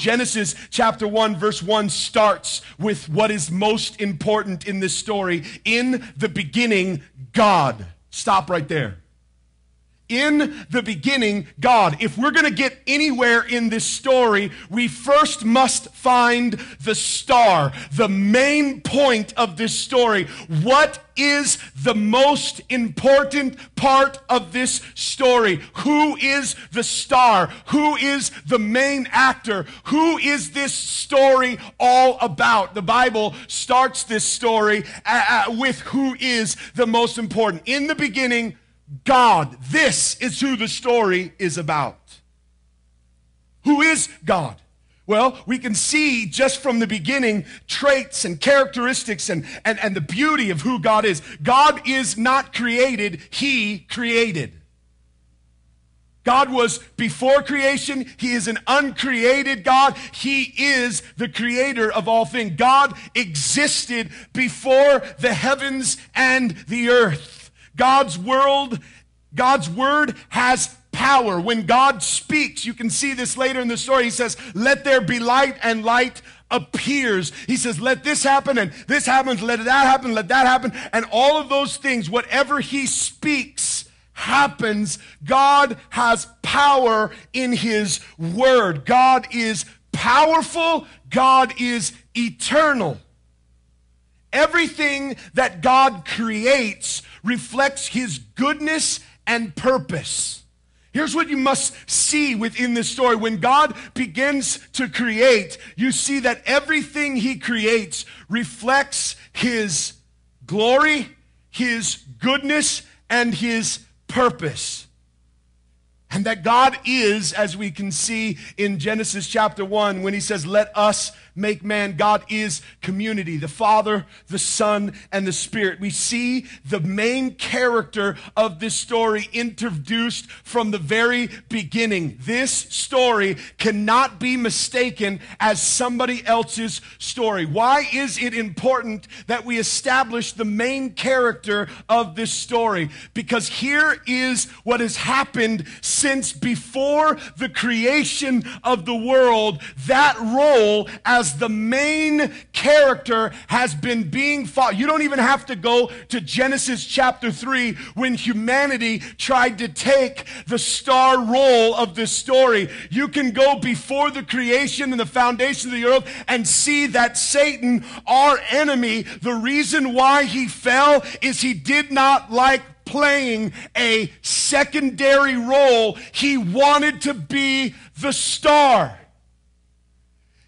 Genesis chapter 1 verse 1 starts with what is most important in this story. In the beginning, God. Stop right there. In the beginning, God. If we're going to get anywhere in this story, we first must find the star, the main point of this story. What is the most important part of this story? Who is the star? Who is the main actor? Who is this story all about? The Bible starts this story with who is the most important. In the beginning, God. This is who the story is about. Who is God? Well, we can see just from the beginning traits and characteristics and the beauty of who God is. God is not created, He created. God was before creation. He is an uncreated God. He is the creator of all things. God existed before the heavens and the earth. God's word has power. When God speaks, you can see this later in the story. He says, let there be light, and light appears. He says, let this happen, and this happens, let that happen, let that happen. And all of those things, whatever He speaks, happens. God has power in His word. God is powerful. God is eternal. Everything that God creates reflects His goodness and purpose. Here's what you must see within this story. When God begins to create, you see that everything He creates reflects His glory, His goodness, and His purpose. And that God is, as we can see in Genesis chapter 1, when He says, let us make man. God is community, the Father, the Son, and the Spirit. We see the main character of this story introduced from the very beginning. This story cannot be mistaken as somebody else's story. Why is it important that we establish the main character of this story? Because here is what has happened since before the creation of the world. That role as the main character has been being fought. You don't even have to go to Genesis chapter 3 when humanity tried to take the star role of this story. You can go before the creation and the foundation of the earth and see that Satan, our enemy, the reason why he fell is he did not like playing a secondary role. He wanted to be the star.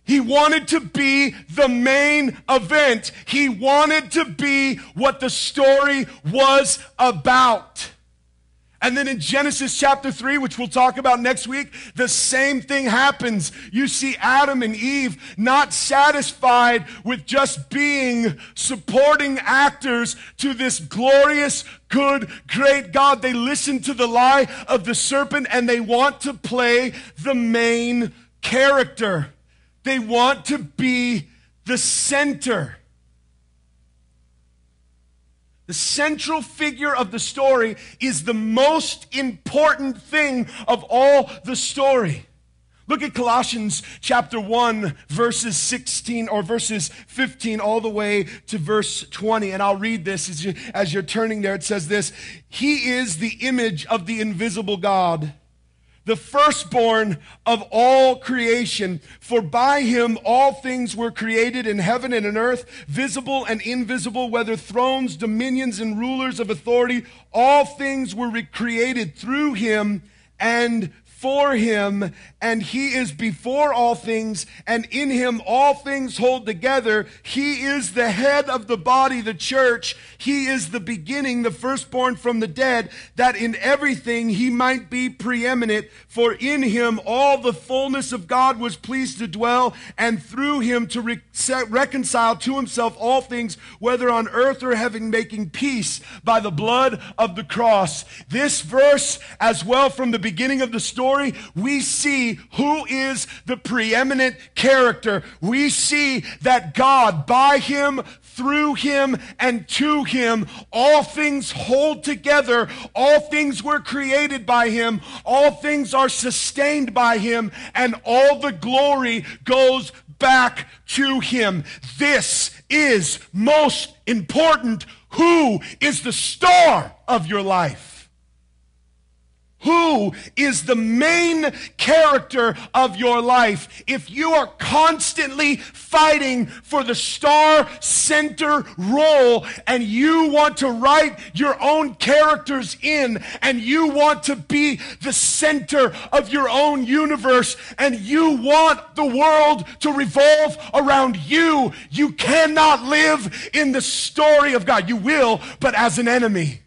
He wanted to be the main event. He wanted to be what the story was about. And then in Genesis chapter 3, which we'll talk about next week, the same thing happens. You see Adam and Eve not satisfied with just being supporting actors to this glorious, good, great God. They listen to the lie of the serpent and they want to play the main character. They want to be the center. The central figure of the story is the most important thing of all the story. Look at Colossians chapter 1, verses 16 or verses 15 all the way to verse 20. And I'll read this as you're turning there. It says this: He is the image of the invisible God, the firstborn of all creation. For by Him all things were created in heaven and in earth, visible and invisible, whether thrones, dominions, and rulers of authority. All things were created through Him and for Him, and He is before all things, and in Him all things hold together. He is the head of the body, the church. He is the beginning, the firstborn from the dead, that in everything He might be preeminent. For in Him all the fullness of God was pleased to dwell, and through Him to reconcile to Himself all things, whether on earth or heaven, making peace by the blood of the cross. This verse, as well from the beginning of the story, we see who is the preeminent character. We see that God, by Him, through him, and to him. All things hold together. All things were created by him. All things are sustained by him, and all the glory goes back to him. This is most important. Who is the star of your life? Who is the main character of your life? If you are constantly fighting for the star center role and you want to write your own characters in and you want to be the center of your own universe and you want the world to revolve around you, you cannot live in the story of God. You will, but as an enemy.